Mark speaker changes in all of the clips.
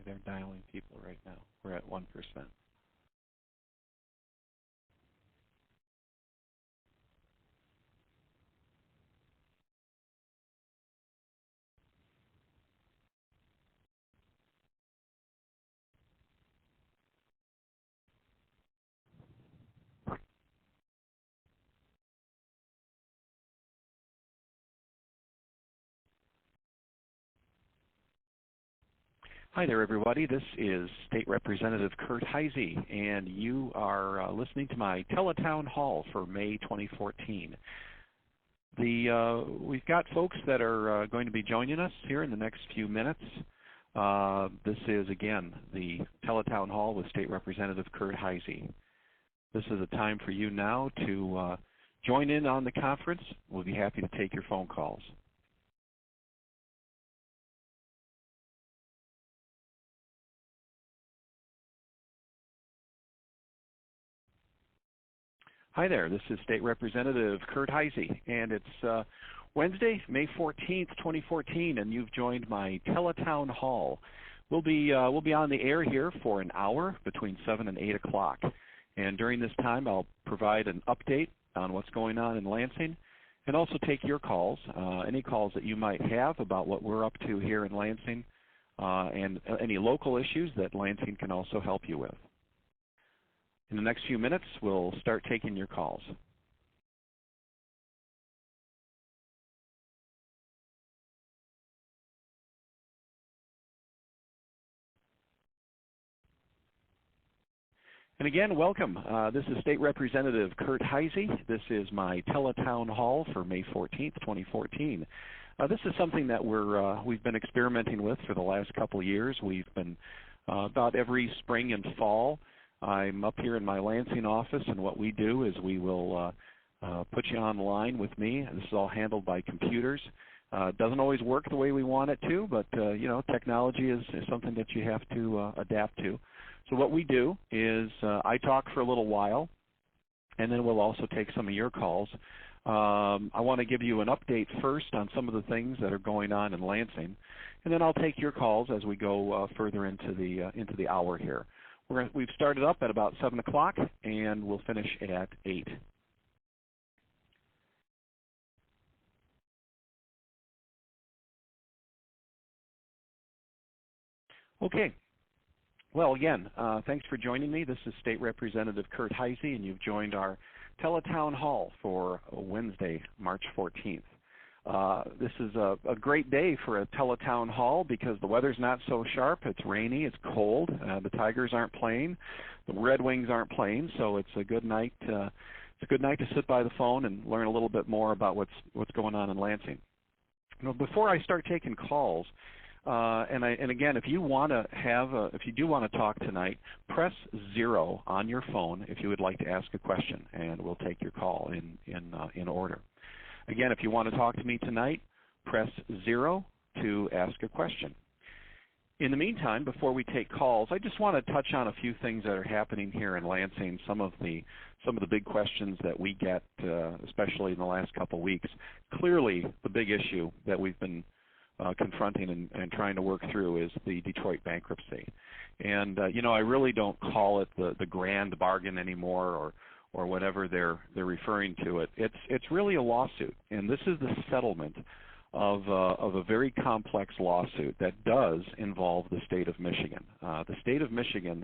Speaker 1: they're dialing people right now. We're at 1%. Hi there, everybody. This is State Representative Kurt Heise, and you are listening to my Teletown Hall for May 2014. We've got folks that are going to be joining us here in the next few minutes. This is, again, the Teletown Hall with State Representative Kurt Heise. This is a time for you now to join in on the conference. We'll be happy to take your phone calls. Hi there, this is State Representative Kurt Heise, and it's Wednesday, May 14th, 2014, and you've joined my Teletown Hall. We'll be on the air here for an hour between 7 and 8 o'clock, and during this time I'll provide an update on what's going on in Lansing and also take your calls, any calls that you might have about what we're up to here in Lansing and any local issues that Lansing can also help you with. In the next few minutes, we'll start taking your calls. And again, welcome. This is State Representative Kurt Heise. This is my Teletown Hall for May 14th, 2014. This is something that we've been experimenting with for the last couple of years. We've been about every spring and fall. I'm up here in my Lansing office, and what we do is we will put you online with me. This is all handled by computers. It doesn't always work the way we want it to, but you know, technology is something that you have to adapt to. So what we do is I talk for a little while, and then we'll also take some of your calls. I want to give you an update first on some of the things that are going on in Lansing, and then I'll take your calls as we go further into the hour here. We've started up at about 7 o'clock, and we'll finish at 8. Okay. Well, again, thanks for joining me. This is State Representative Kurt Heise, and you've joined our Teletown Hall for Wednesday, March 14th. This is a great day for a Teletown Hall because the weather's not so sharp. It's rainy, it's cold. The Tigers aren't playing, the Red Wings aren't playing, so it's a good night. It's a good night to sit by the phone and learn a little bit more about what's going on in Lansing. Now, before I start taking calls, and again, if you do want to talk tonight, press 0 on your phone if you would like to ask a question, and we'll take your call in order. Again, if you want to talk to me tonight, press 0 to ask a question. In the meantime, before we take calls, I just want to touch on a few things that are happening here in Lansing, some of the big questions that we get, especially in the last couple of weeks. Clearly, the big issue that we've been confronting and trying to work through is the Detroit bankruptcy. And, you know, I really don't call it the grand bargain anymore or whatever they're referring to it. It's really a lawsuit, and this is the settlement of a very complex lawsuit that does involve the state of Michigan. The state of Michigan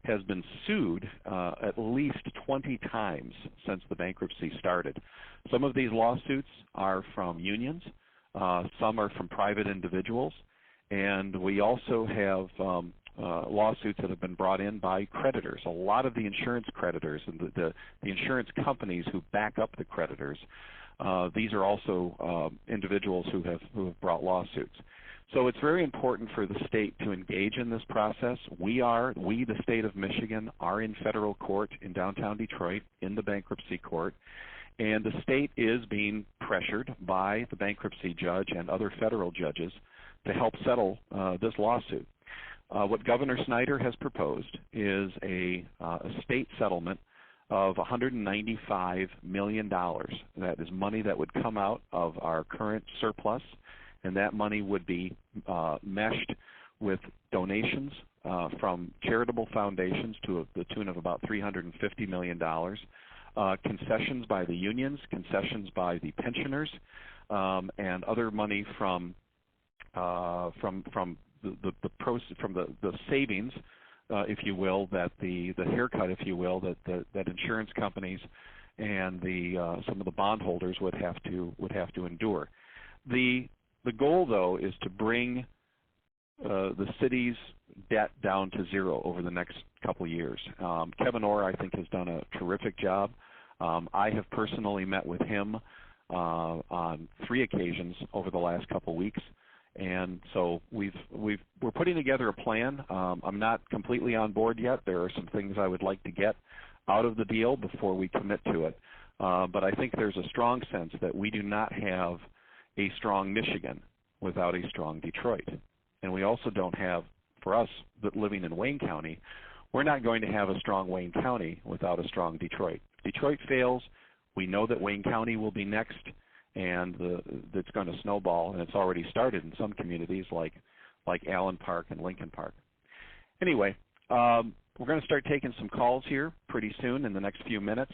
Speaker 1: has been sued at least 20 times since the bankruptcy started. Some of these lawsuits are from unions, some are from private individuals, and we also have lawsuits that have been brought in by creditors. A lot of the insurance creditors and the insurance companies who back up the creditors, these are also individuals who have brought lawsuits. So it's very important for the state to engage in this process. We, the state of Michigan, are in federal court in downtown Detroit in the bankruptcy court, and the state is being pressured by the bankruptcy judge and other federal judges to help settle this lawsuit. What Governor Snyder has proposed is a state settlement of $195 million. That is money that would come out of our current surplus, and that money would be meshed with donations from charitable foundations to the tune of about $350 million, concessions by the unions, concessions by the pensioners, and other money from the savings, if you will, that the haircut, if you will, that insurance companies and some of the bondholders would have to endure. The goal, though, is to bring the city's debt down to zero over the next couple of years. Kevin Orr, I think, has done a terrific job. I have personally met with him on 3 occasions over the last couple of weeks, and so we're putting together a plan. I'm not completely on board yet. There are some things I would like to get out of the deal before we commit to it. But I think there's a strong sense that we do not have a strong Michigan without a strong Detroit. And we also don't have, for us living in Wayne County, we're not going to have a strong Wayne County without a strong Detroit. If Detroit fails, we know that Wayne County will be next, and it's going to snowball, and it's already started in some communities like Allen Park and Lincoln Park. Anyway, we're going to start taking some calls here pretty soon in the next few minutes.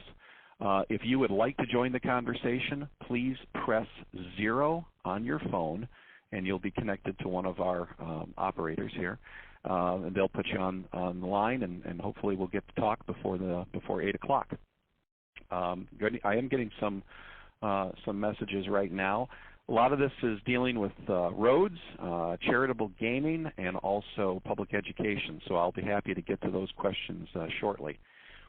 Speaker 1: If you would like to join the conversation, please press 0 on your phone, and you'll be connected to one of our operators here. And they'll put you on the line, and hopefully we'll get to talk before 8 o'clock. I am getting some messages right now. A lot of this is dealing with roads, charitable gaming, and also public education, so I'll be happy to get to those questions shortly.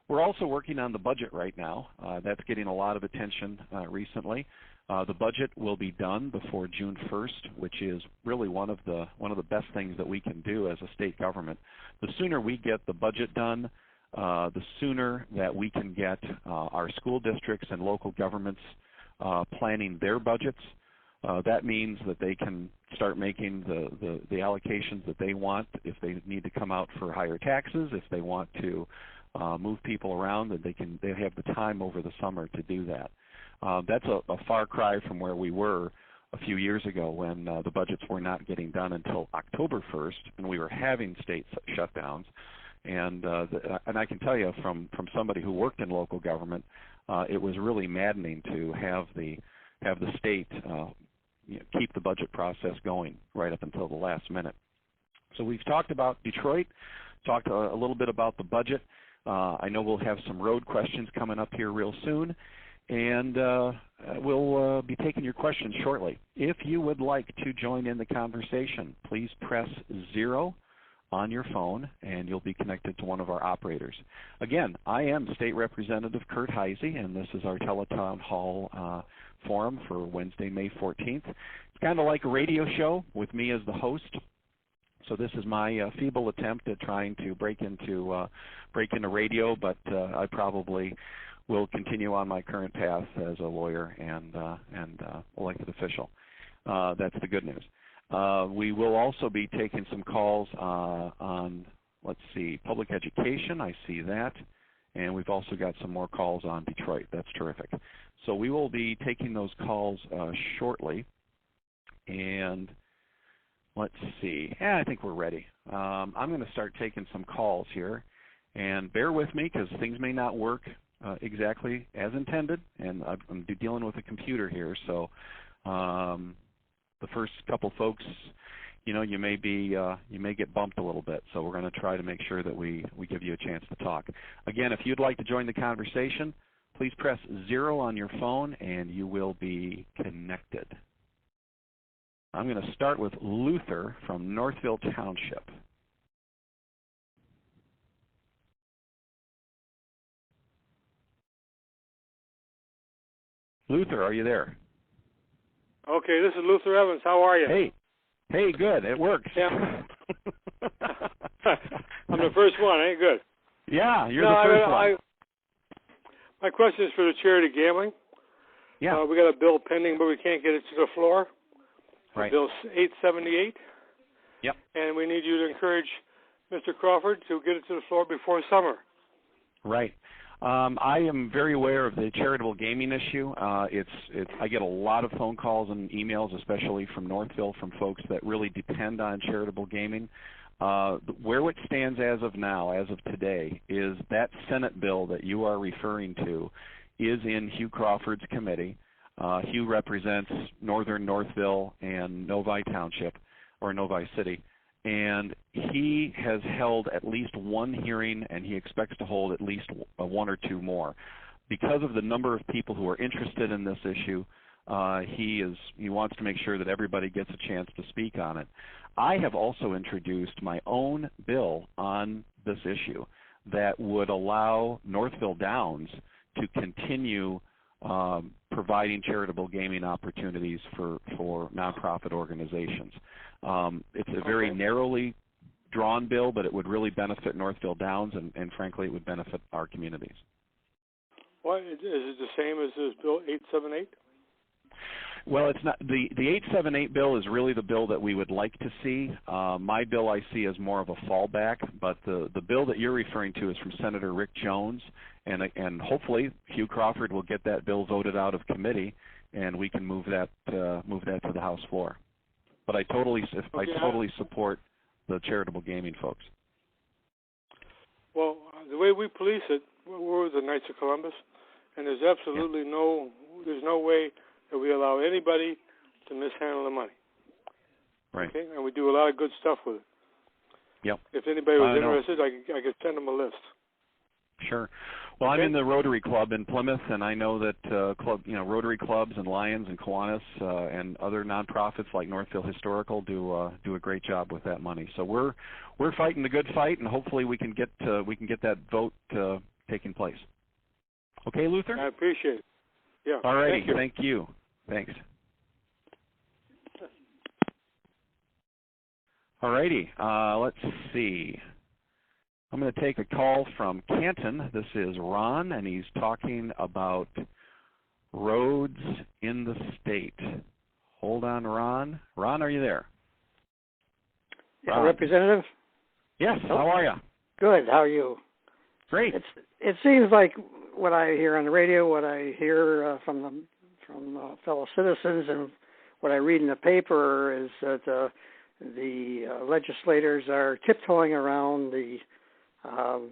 Speaker 1: We're also working on the budget right now. That's getting a lot of attention recently. The budget will be done before June 1st, which is really one of the best things that we can do as a state government. The sooner we get the budget done, the sooner that we can get our school districts and local governments planning their budgets. That means that they can start making the allocations that they want. If they need to come out for higher taxes, if they want to move people around, that they have the time over the summer to do that. That's a far cry from where we were a few years ago when the budgets were not getting done until October 1st, and we were having state shutdowns. And I can tell you from somebody who worked in local government, it was really maddening to have the state keep the budget process going right up until the last minute. So we've talked about Detroit, talked a little bit about the budget. I know we'll have some road questions coming up here real soon, and we'll be taking your questions shortly. If you would like to join in the conversation, please press 0 on your phone, and you'll be connected to one of our operators. Again, I am State Representative Kurt Heise, and this is our Teletown Hall forum for Wednesday, May 14th. It's kind of like a radio show with me as the host. So this is my feeble attempt at trying to break into radio, but I probably will continue on my current path as a lawyer and elected official. That's the good news. We will also be taking some calls on, let's see, public education. I see that. And we've also got some more calls on Detroit. That's terrific. So we will be taking those calls shortly. And let's see. I think we're ready. I'm going to start taking some calls here. And bear with me because things may not work exactly as intended. And I'm dealing with a computer here. So the first couple folks, you may get bumped a little bit. So we're going to try to make sure that we give you a chance to talk. Again, if you'd like to join the conversation, please press 0 on your phone and you will be connected. I'm going to start with Luther from Northville Township. Luther, are you there?
Speaker 2: Okay, this is Luther Evans. How are you?
Speaker 1: Hey, good. It works.
Speaker 2: Yeah. I'm the first one, ain't good.
Speaker 1: Yeah, you're the first one.
Speaker 2: My question is for the charity gambling.
Speaker 1: Yeah.
Speaker 2: We got a bill pending, but we can't get it to the floor.
Speaker 1: Right.
Speaker 2: Bill 878.
Speaker 1: Yep.
Speaker 2: And we need you to encourage Mr. Crawford to get it to the floor before summer.
Speaker 1: Right. I am very aware of the charitable gaming issue. I get a lot of phone calls and emails, especially from Northville, from folks that really depend on charitable gaming. Where it stands as of now, as of today, is that Senate bill that you are referring to is in Hugh Crawford's committee. Hugh represents northern Northville and Novi Township, or Novi City. And he has held at least one hearing, and he expects to hold at least one or two more. Because of the number of people who are interested in this issue, he wants to make sure that everybody gets a chance to speak on it. I have also introduced my own bill on this issue that would allow Northville Downs to continue providing charitable gaming opportunities for nonprofit organizations. It's a very narrowly drawn bill, but it would really benefit Northville Downs, and frankly, it would benefit our communities.
Speaker 2: What is it the same as this Bill 878?
Speaker 1: Well, it's not. The 878 bill is really the bill that we would like to see. My bill I see as more of a fallback, but the bill that you're referring to is from Senator Rick Jones, and hopefully Hugh Crawford will get that bill voted out of committee, and we can move that to the House floor. But I totally support the charitable gaming folks.
Speaker 2: Well, the way we police it, we're the Knights of Columbus, and there's absolutely no way that we allow anybody to mishandle the money.
Speaker 1: Right.
Speaker 2: Okay? And we do a lot of good stuff with it.
Speaker 1: Yep.
Speaker 2: If anybody was interested, I could send them a list.
Speaker 1: Sure. Well, I'm in the Rotary Club in Plymouth, and I know that Rotary clubs and Lions and Kiwanis and other nonprofits like Northville Historical do a great job with that money. So we're fighting the good fight, and hopefully we can get that vote taking place. Okay, Luther?
Speaker 2: I appreciate it. Yeah.
Speaker 1: All righty. Thank you. Thanks. All righty. Let's see. I'm going to take a call from Canton. This is Ron, and he's talking about roads in the state. Hold on, Ron. Ron, are you there?
Speaker 3: Yeah, Representative?
Speaker 1: Yes, how are you?
Speaker 3: Good, how are you?
Speaker 1: Great.
Speaker 3: It seems like what I hear on the radio, what I hear from fellow citizens, and what I read in the paper is that the legislators are tiptoeing around on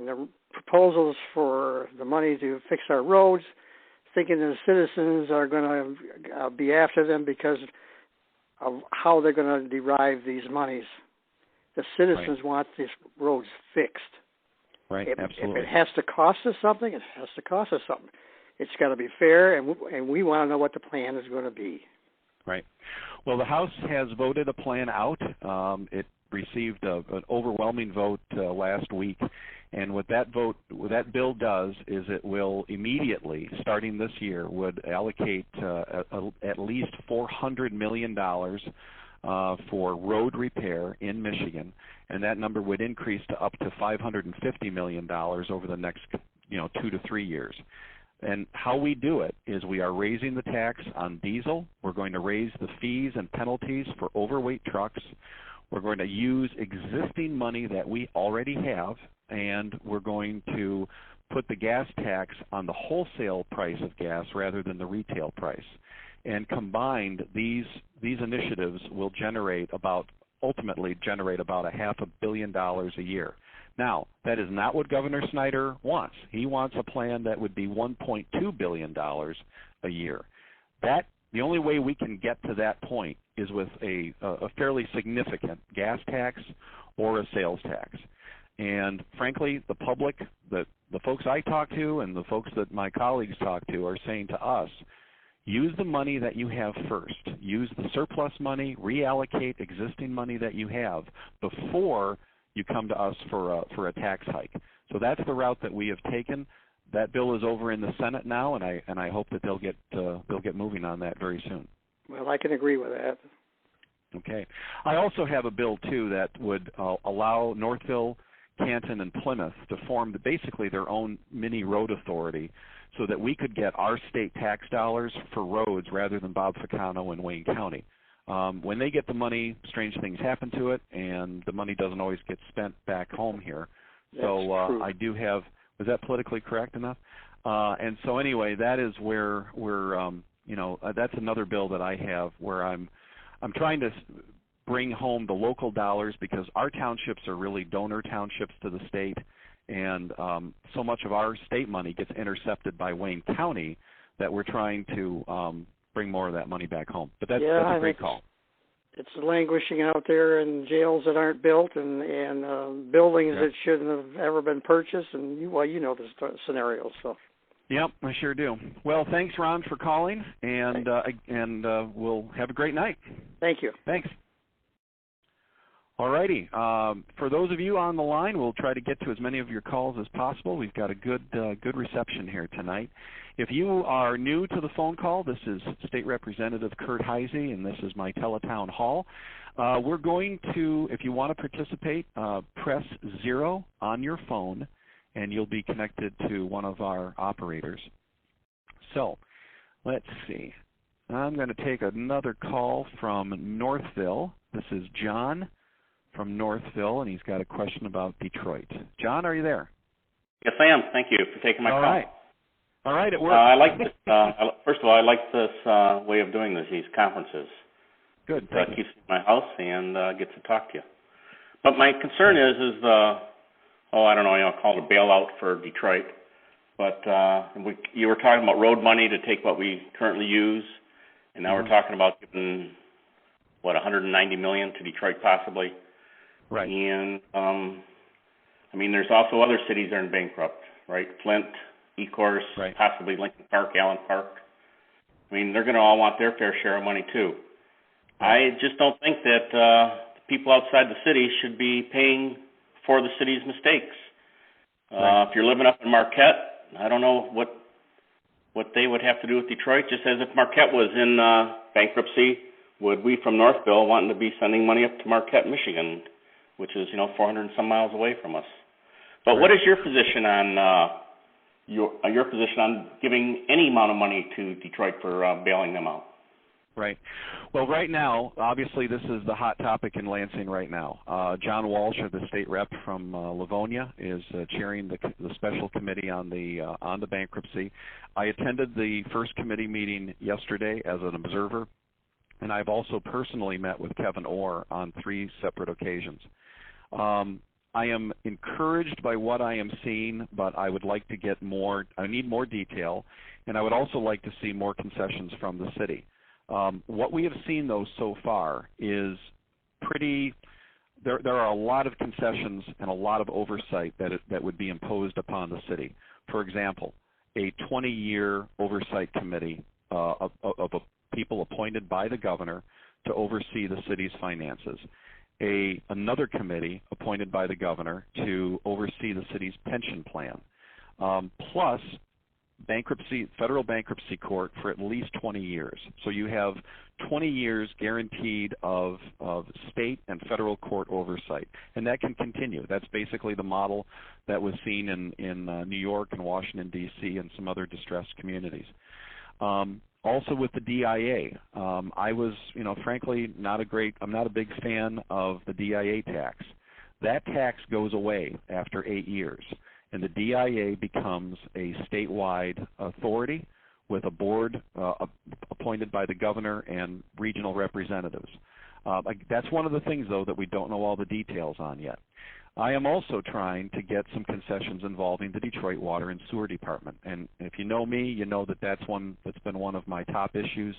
Speaker 3: the proposals for the money to fix our roads, thinking the citizens are going to be after them because of how they're going to derive these monies. The citizens want these roads fixed.
Speaker 1: Right, absolutely.
Speaker 3: If it has to cost us something, it has to cost us something. It's got to be fair, and we want to know what the plan is going to be.
Speaker 1: Right. Well, the House has voted a plan out. It received an overwhelming vote last week, and what that bill does is it will immediately, starting this year, would allocate at least $400 million for road repair in Michigan, and that number would increase to up to $550 million over the next 2 to 3 years. And how we do it is we are raising the tax on diesel. We're going to raise the fees and penalties for overweight trucks. We're going to use existing money that we already have, and we're going to put the gas tax on the wholesale price of gas rather than the retail price. And combined, these initiatives will ultimately generate about $500 million a year. Now, that is not what Governor Snyder wants. He wants a plan that would be $1.2 billion a year. The only way we can get to that point is with a fairly significant gas tax or a sales tax. And frankly, the public, the folks I talk to and the folks that my colleagues talk to are saying to us, use the money that you have first. Use the surplus money, reallocate existing money that you have before you come to us for a tax hike. So that's the route that we have taken. That bill is over in the Senate now, and I hope that they'll get moving on that very soon.
Speaker 3: Well, I can agree with that.
Speaker 1: Okay. I also have a bill too that would allow Northville, Canton, and Plymouth to form basically their own mini road authority, so that we could get our state tax dollars for roads rather than Bob Ficano in Wayne County. When they get the money, strange things happen to it, and the money doesn't always get spent back home here. So I do have Is that politically correct enough? And so anyway, that is where we're, that's another bill that I have where I'm trying to bring home the local dollars, because our townships are really donor townships to the state, and so much of our state money gets intercepted by Wayne County that we're trying to bring more of that money back home. But that's a great call.
Speaker 3: It's languishing out there in jails that aren't built, and buildings that shouldn't have ever been purchased, and you know the scenario. So.
Speaker 1: Yep, I sure do. Well, thanks, Ron, for calling, and we'll have a great night.
Speaker 3: Thank you.
Speaker 1: Thanks. All righty. For those of you on the line, we'll try to get to as many of your calls as possible. We've got a good reception here tonight. If you are new to the phone call, this is State Representative Kurt Heise, and this is my Teletown Hall. We're going to, if you want to participate, press 0 on your phone, and you'll be connected to one of our operators. So, let's see. I'm going to take another call from Northville. This is John from Northville, and he's got a question about Detroit. John, are you there?
Speaker 4: Yes, I am. Thank you for taking my call.
Speaker 1: All right, it works.
Speaker 4: I like this. First of all, I like this way of doing this, these conferences.
Speaker 1: Good.
Speaker 4: It keeps me in my house and gets to talk to you. But my concern is I don't know, I'll call it a bailout for Detroit. But you were talking about road money to take what we currently use, and now we're talking about giving, $190 million to Detroit possibly.
Speaker 1: Right.
Speaker 4: And, there's also other cities that are in bankrupt, right? Flint, Ecorse,
Speaker 1: right.
Speaker 4: Possibly Lincoln Park, Allen Park. They're going to all want their fair share of money too. I just don't think that people outside the city should be paying for the city's mistakes.
Speaker 1: Right.
Speaker 4: If you're living up in Marquette, I don't know what they would have to do with Detroit. Just as if Marquette was in bankruptcy, would we from Northville wanting to be sending money up to Marquette, Michigan, which is 400 and some miles away from us? But what is your position on your position on giving any amount of money to Detroit for bailing them out?
Speaker 1: Right. Well, right now, obviously, this is the hot topic in Lansing right now. John Walsh, the state rep from Livonia, is chairing the special committee on the bankruptcy. I attended the first committee meeting yesterday as an observer, and I've also personally met with Kevin Orr on 3 separate occasions. I am encouraged by what I am seeing, but I would like to get more. I need more detail, and I would also like to see more concessions from the city. What we have seen, though, so far is pretty. There are a lot of concessions and a lot of oversight that would be imposed upon the city. For example, a 20-year oversight committee of people appointed by the governor to oversee the city's finances. Another committee appointed by the governor to oversee the city's pension plan, plus federal bankruptcy court for at least 20 years. So you have 20 years guaranteed of state and federal court oversight, and that can continue. That's basically the model that was seen in New York and Washington, D.C. and some other distressed communities. Also with the DIA, I was, frankly, I'm not a big fan of the DIA tax. That tax goes away after 8 years, and the DIA becomes a statewide authority with a board appointed by the governor and regional representatives. That's one of the things, though, that we don't know all the details on yet. I am also trying to get some concessions involving the Detroit Water and Sewer Department. And if you know me, you know that's been one of my top issues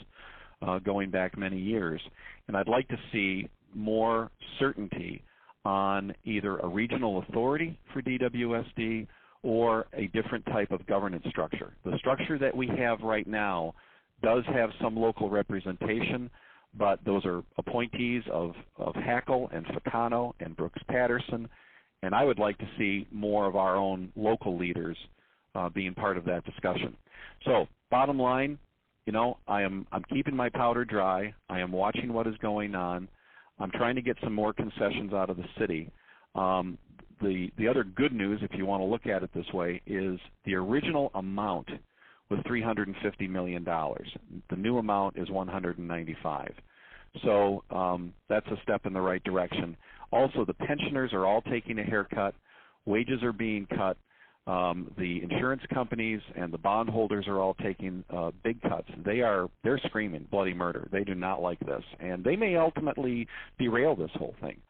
Speaker 1: going back many years. And I'd like to see more certainty on either a regional authority for DWSD or a different type of governance structure. The structure that we have right now does have some local representation, but those are appointees of Hackle and Ficano and Brooks Patterson, and I would like to see more of our own local leaders being part of that discussion. So, bottom line, I'm keeping my powder dry. I am watching what is going on. I'm trying to get some more concessions out of the city. The other good news, if you want to look at it this way, is the original amount was $350 million. The new amount is $195. So that's a step in the right direction. Also, the pensioners are all taking a haircut. Wages are being cut. The insurance companies and the bondholders are all taking big cuts. They're screaming bloody murder. They do not like this, and they may ultimately derail this whole thing.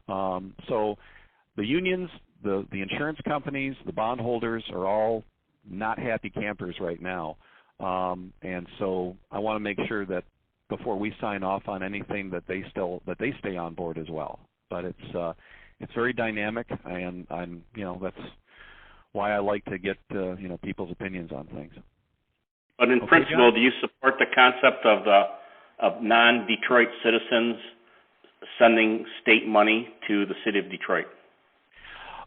Speaker 1: So the unions, the insurance companies, the bondholders are all not happy campers right now. And so I want to make sure that before we sign off on anything that they stay on board as well. But it's very dynamic, and that's why I like to get people's opinions on things.
Speaker 4: But in principle, John, do you support the concept of non-Detroit citizens sending state money to the city of Detroit?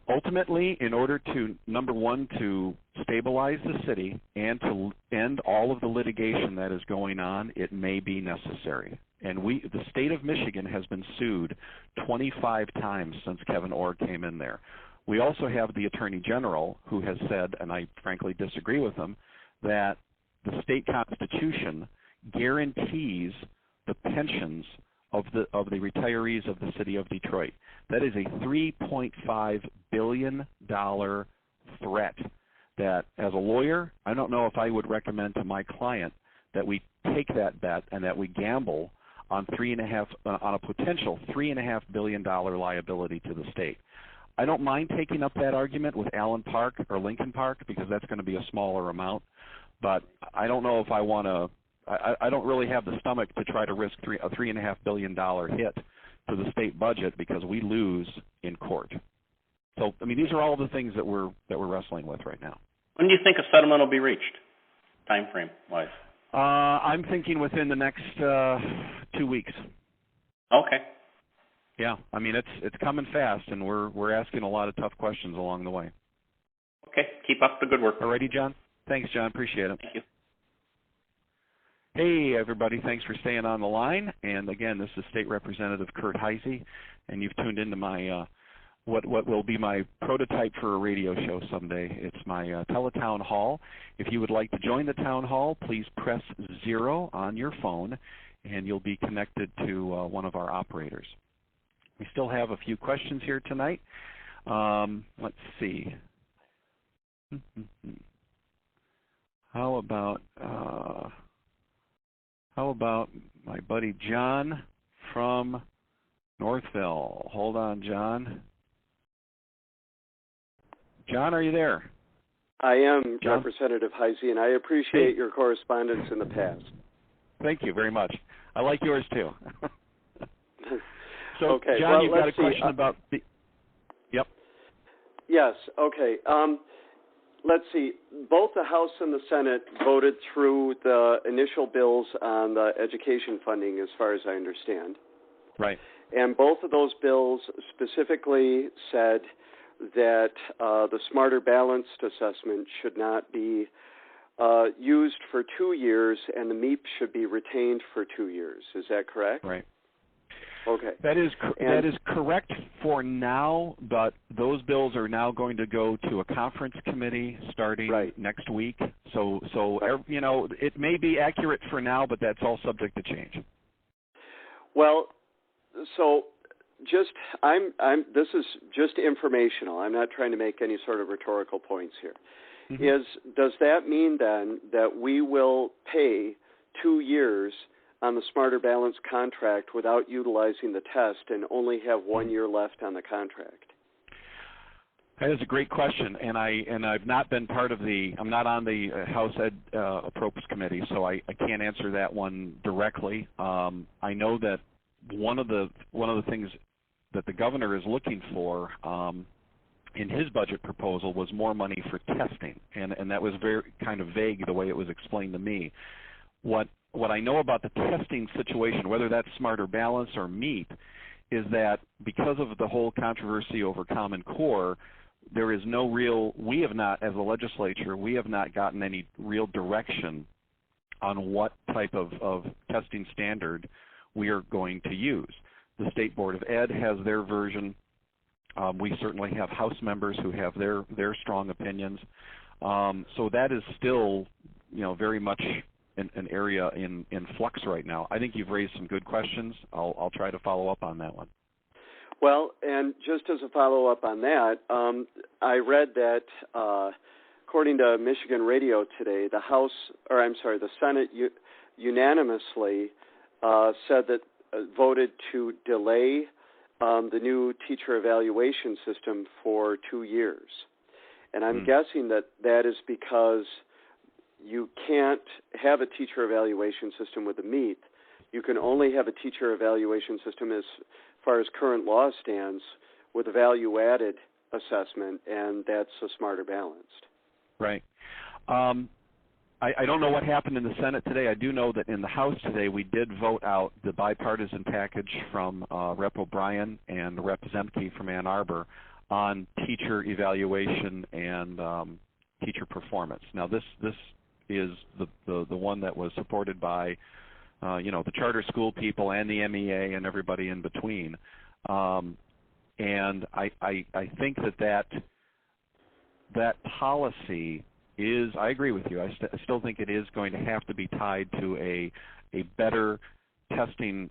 Speaker 1: Ultimately, in order to, number one, to stabilize the city and to end all of the litigation that is going on, it may be necessary. And the state of Michigan has been sued 25 times since Kevin Orr came in there. We also have the Attorney General who has said, and I frankly disagree with him, that the state constitution guarantees the pensions of the retirees of the city of Detroit. That is a $3.5 billion threat that, as a lawyer, I don't know if I would recommend to my client that we take that bet and that we gamble on a potential $3.5 billion liability to the state. I don't mind taking up that argument with Allen Park or Lincoln Park because that's going to be a smaller amount, but I don't know if I want to. I don't really have the stomach to try to risk a $3.5 billion hit to the state budget because we lose in court. So, I mean, these are all the things that we're wrestling with right now.
Speaker 4: When do you think a settlement will be reached, time frame wise?
Speaker 1: I'm thinking within the next 2 weeks.
Speaker 4: Okay.
Speaker 1: Yeah, I mean it's coming fast, and we're asking a lot of tough questions along the way.
Speaker 4: Okay, keep up the good work.
Speaker 1: Alrighty, John. Thanks, John. Appreciate it.
Speaker 4: Thank you.
Speaker 1: Hey, everybody. Thanks for staying on the line. And again, this is State Representative Kurt Heisey, and you've tuned into my what will be my prototype for a radio show someday. It's my teletown hall. If you would like to join the town hall, please press 0 on your phone, and you'll be connected to one of our operators. We still have a few questions here tonight. Let's see. How about my buddy John from Northville? Hold on, John. John, are you there?
Speaker 5: I am, John? Representative Heisey, and I appreciate your correspondence in the past.
Speaker 1: Thank you very much. I like yours, too. So,
Speaker 5: okay.
Speaker 1: John,
Speaker 5: well,
Speaker 1: you've got a question about the... Yep.
Speaker 5: Yes, okay. Let's see. Both the House and the Senate voted through the initial bills on the education funding, as far as I understand.
Speaker 1: Right.
Speaker 5: And both of those bills specifically said that the Smarter Balanced assessment should not be used for 2 years, and the MEP should be retained for 2 years. Is that correct?
Speaker 1: Right.
Speaker 5: Okay.
Speaker 1: That is correct for now, but those bills are now going to go to a conference committee starting next week. So it may be accurate for now, but that's all subject to change.
Speaker 5: Well, so this is just informational. I'm not trying to make any sort of rhetorical points here. Mm-hmm. Does that mean then that we will pay 2 years on the Smarter Balance contract without utilizing the test and only have 1 year left on the contract?
Speaker 1: That is a great question, and I've not been part of I'm not on the House Ed Appropriates Committee, so I can't answer that one directly. I know that one of the things that the governor is looking for in his budget proposal was more money for testing, and that was very kind of vague the way it was explained to me. What I know about the testing situation, whether that's Smarter Balance or MEP, is that because of the whole controversy over Common Core, there is no we have not, as a legislature, we have not gotten any real direction on what type of testing standard we are going to use. The State Board of Ed has their version. We certainly have House members who have their strong opinions. So that is still, very much an area in flux right now. I think you've raised some good questions. I'll try to follow up on that one.
Speaker 5: Well, and just as a follow-up on that, I read that according to Michigan Radio today, the Senate unanimously said that voted to delay the new teacher evaluation system for 2 years. And I'm guessing that is because you can't have a teacher evaluation system with the MEEP. You can only have a teacher evaluation system as far as current law stands with a value-added assessment, and that's a Smarter Balanced.
Speaker 1: Right. I don't know what happened in the Senate today. I do know that in the House today we did vote out the bipartisan package from Rep. O'Brien and Rep. Zemke from Ann Arbor on teacher evaluation and teacher performance. Now this is the one that was supported by the charter school people and the MEA and everybody in between. And I think that policy is, I agree with you, I still think it is going to have to be tied to a better testing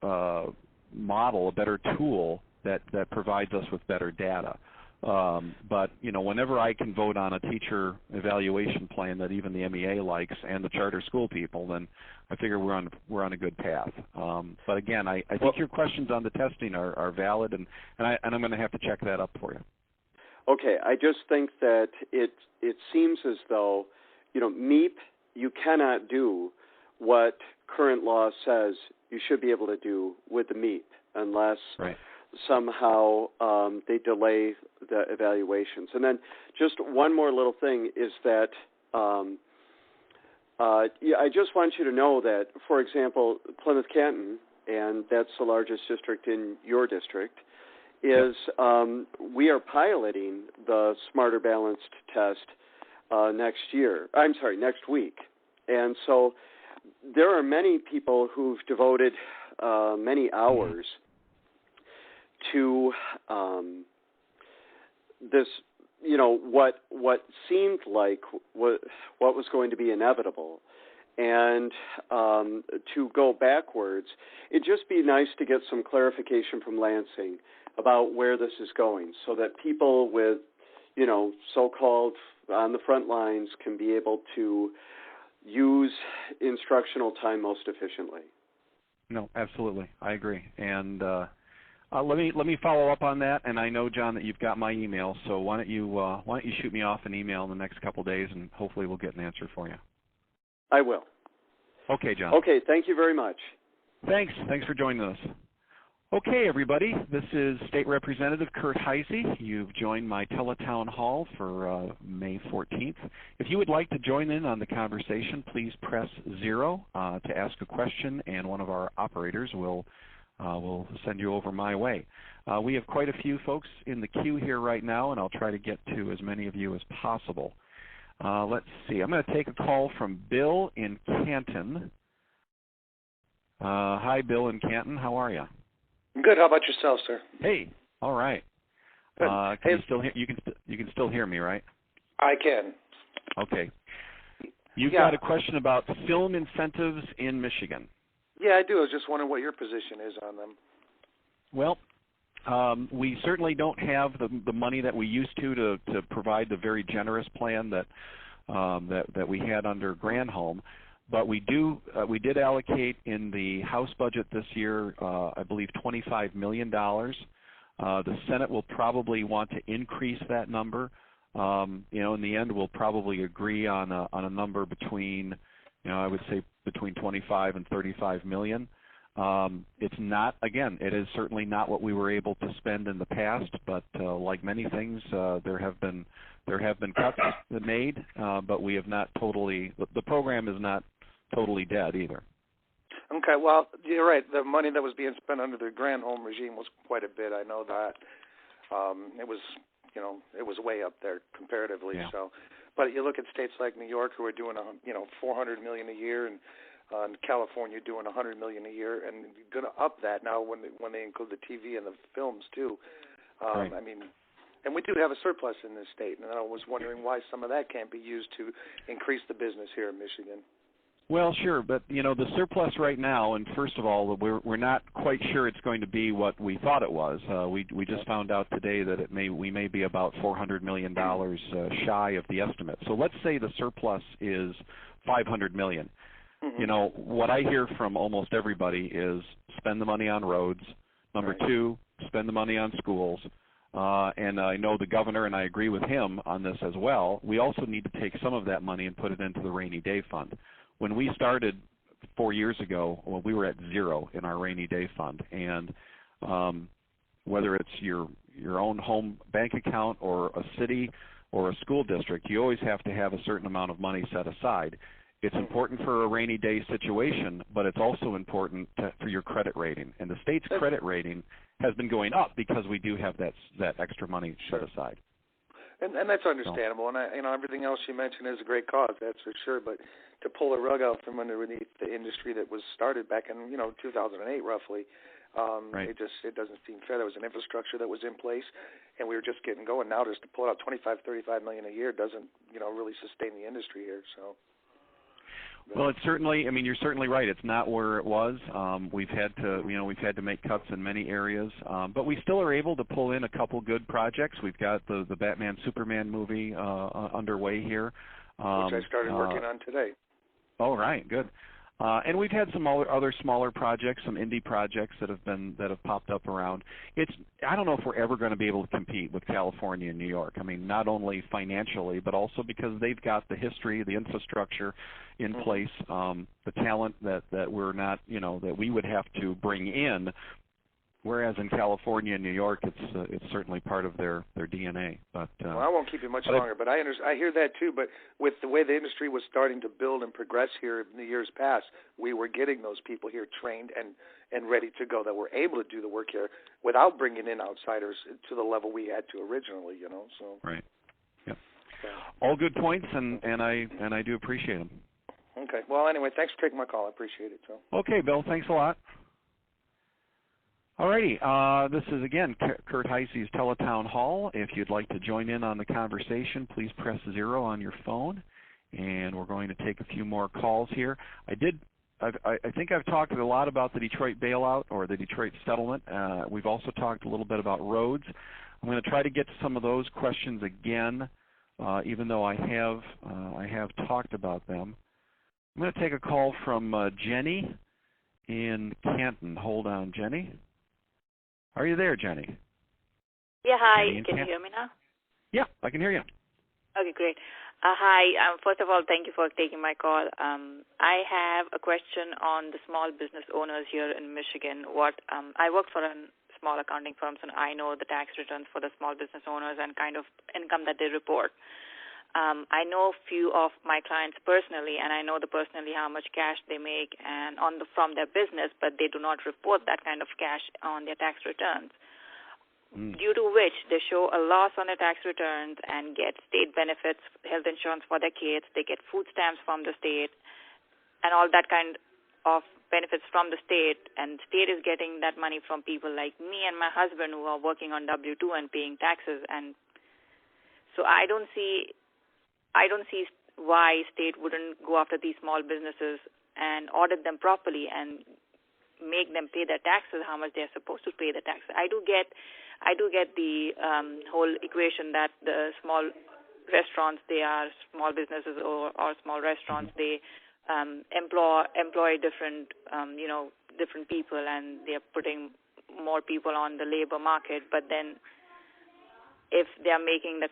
Speaker 1: model, a better tool that provides us with better data. But whenever I can vote on a teacher evaluation plan that even the MEA likes and the charter school people, then I figure we're on a good path. But again, I think your questions on the testing are valid, and I'm going to have to check that up for you.
Speaker 5: Okay, I just think that it seems as though MEEP, you cannot do what current law says you should be able to do with the MEEP unless somehow they delay the evaluations. And then just one more little thing is that I just want you to know that, for example, Plymouth Canton, and that's the largest district in your district, is we are piloting the Smarter Balanced test next week. And so there are many people who've devoted many hours to this, what seemed like what was going to be inevitable. And to go backwards, it'd just be nice to get some clarification from Lansing about where this is going so that people with, so-called on the front lines can be able to use instructional time most efficiently.
Speaker 1: No, absolutely. I agree. And let me follow up on that. And I know, John, that you've got my email, so why don't you shoot me off an email in the next couple of days, and hopefully we'll get an answer for you.
Speaker 5: I will.
Speaker 1: Okay, John.
Speaker 5: Okay, thank you very much.
Speaker 1: Thanks for joining us. Okay, everybody, this is State Representative Kurt Heise. You've joined my Teletown Hall for May 14th. If you would like to join in on the conversation, please press 0 to ask a question, and one of our operators will send you over my way. We have quite a few folks in the queue here right now, and I'll try to get to as many of you as possible. Let's see. I'm going to take a call from Bill in Canton. Hi, Bill in Canton. How are you?
Speaker 6: Good. How about yourself, sir?
Speaker 1: Hey. All right. Can you still hear? You can still hear me, right?
Speaker 6: I can.
Speaker 1: Okay. You've got a question about film incentives in Michigan.
Speaker 6: Yeah, I do. I was just wondering what your position is on them.
Speaker 1: Well, we certainly don't have the money that we used to provide the very generous plan that we had under Granholm, but we did allocate in the House budget this year, I believe, $25 million. The Senate will probably want to increase that number. In the end, we'll probably agree on a number between, I would say between 25 and 35 million. It's not, again, it is certainly not what we were able to spend in the past, but like many things, there have been cuts made, but we have not totally, the program is not totally dead either.
Speaker 6: Okay, well, you're right. The money that was being spent under the Granholm regime was quite a bit. I know that. It was way up there comparatively.
Speaker 1: Yeah.
Speaker 6: So, but you look at states like New York who are doing $400 million a year, and California doing $100 million a year, and you're going to up that now when they include the TV and the films too.
Speaker 1: Right.
Speaker 6: I mean, and we do have a surplus in this state, and I was wondering why some of that can't be used to increase the business here in Michigan.
Speaker 1: Well, sure, but the surplus right now, and first of all, we're not quite sure it's going to be what we thought it was. We just found out today that we may be about $400 million shy of the estimate. So let's say the surplus is $500 million.
Speaker 6: Mm-hmm.
Speaker 1: What I hear from almost everybody is spend the money on roads. Number two, spend the money on schools. And I know the governor, and I agree with him on this as well. We also need to take some of that money and put it into the rainy day fund. When we started 4 years ago, we were at zero in our rainy day fund. And whether it's your own home bank account or a city or a school district, you always have to have a certain amount of money set aside. It's important for a rainy day situation, but it's also important for your credit rating. And the state's credit rating has been going up because we do have that extra money set aside.
Speaker 6: And that's understandable. And everything else you mentioned is a great cause, that's for sure. But to pull the rug out from underneath the industry that was started back in 2008 roughly, it doesn't seem fair. There was an infrastructure that was in place, and we were just getting going. Now just to pull out $25-35 million a year doesn't really sustain the industry here. So.
Speaker 1: Well, it's certainly. You're certainly right. It's not where it was. We've had to make cuts in many areas, but we still are able to pull in a couple good projects. We've got the Batman Superman movie underway here,
Speaker 6: which I started working on today.
Speaker 1: Oh, right, good. And we've had some other smaller projects, some indie projects that have popped up around. I don't know if we're ever going to be able to compete with California and New York. Not only financially, but also because they've got the history, the infrastructure in place, the talent that we're not, that we would have to bring in. Whereas in California and New York, it's certainly part of their DNA. But
Speaker 6: well, I won't keep you much longer. But I hear that too. But with the way the industry was starting to build and progress here in the years past, we were getting those people here trained and ready to go that were able to do the work here without bringing in outsiders to the level we had to originally. So
Speaker 1: right. Yep. All good points, and I do appreciate them.
Speaker 6: Okay. Well, anyway, thanks for taking my call. I appreciate it. So.
Speaker 1: Okay, Bill. Thanks a lot. Alrighty, this is again Kurt Heisey's Teletown Hall. If you'd like to join in on the conversation, please press 0 on your phone, and we're going to take a few more calls here. I think I've talked a lot about the Detroit bailout or the Detroit settlement. We've also talked a little bit about roads. I'm going to try to get to some of those questions again, even though I have talked about them. I'm going to take a call from Jenny in Canton. Hold on, Jenny. Are you there, Jenny?
Speaker 7: Yeah, hi. Can you hear me now?
Speaker 1: Yeah, I can hear you.
Speaker 7: Okay, great. Hi. First of all, thank you for taking my call. I have a question on the small business owners here in Michigan. I work for a small accounting firm, and I know the tax returns for the small business owners and kind of income that they report. I know a few of my clients personally, and I know personally how much cash they make and from their business, but they do not report that kind of cash on their tax returns, due to which they show a loss on their tax returns and get state benefits, health insurance for their kids. They get food stamps from the state and all that kind of benefits from the state, and the state is getting that money from people like me and my husband who are working on W-2 and paying taxes. And so I don't see why state wouldn't go after these small businesses and audit them properly and make them pay their taxes how much they're supposed to pay the taxes. I do get the whole equation that the small restaurants, they are small businesses or small restaurants, they employ different different people, and they're putting more people on the labor market. But then if they're making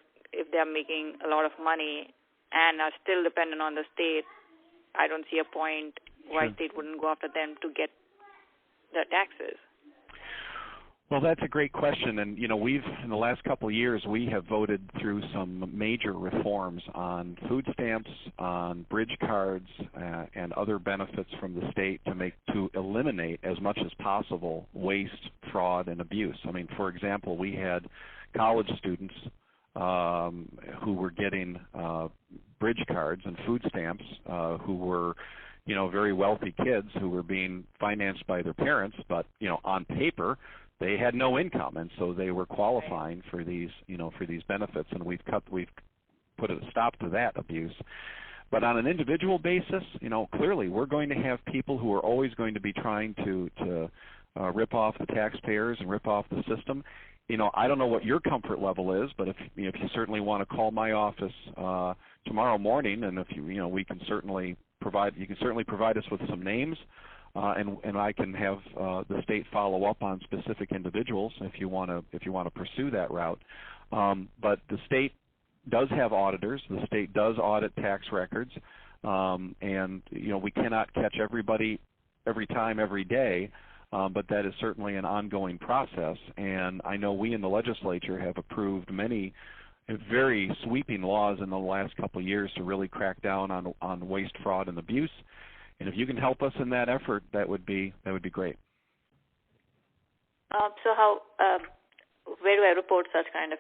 Speaker 7: a lot of money and are still dependent on the state, I don't see a point why state wouldn't go after them to get the taxes.
Speaker 1: Well, that's a great question, and we've in the last couple of years we have voted through some major reforms on food stamps, on bridge cards, and other benefits from the state to eliminate as much as possible waste, fraud, and abuse. For example, we had college students who were getting bridge cards and food stamps, who were, very wealthy kids who were being financed by their parents, but on paper they had no income, and so they were qualifying for these, for these benefits, and we've put a stop to that abuse. But on an individual basis, clearly we're going to have people who are always going to be trying to rip off the taxpayers and rip off the system. I don't know what your comfort level is, but if you certainly want to call my office tomorrow morning, and if we can certainly provide us with some names, and I can have the state follow up on specific individuals if you want to pursue that route. But the state does have auditors. The state does audit tax records, and we cannot catch everybody every time, every day. But that is certainly an ongoing process, and I know we in the legislature have approved many very sweeping laws in the last couple of years to really crack down on waste, fraud, and abuse. And if you can help us in that effort, that would be great.
Speaker 7: So how, where do I report such kind of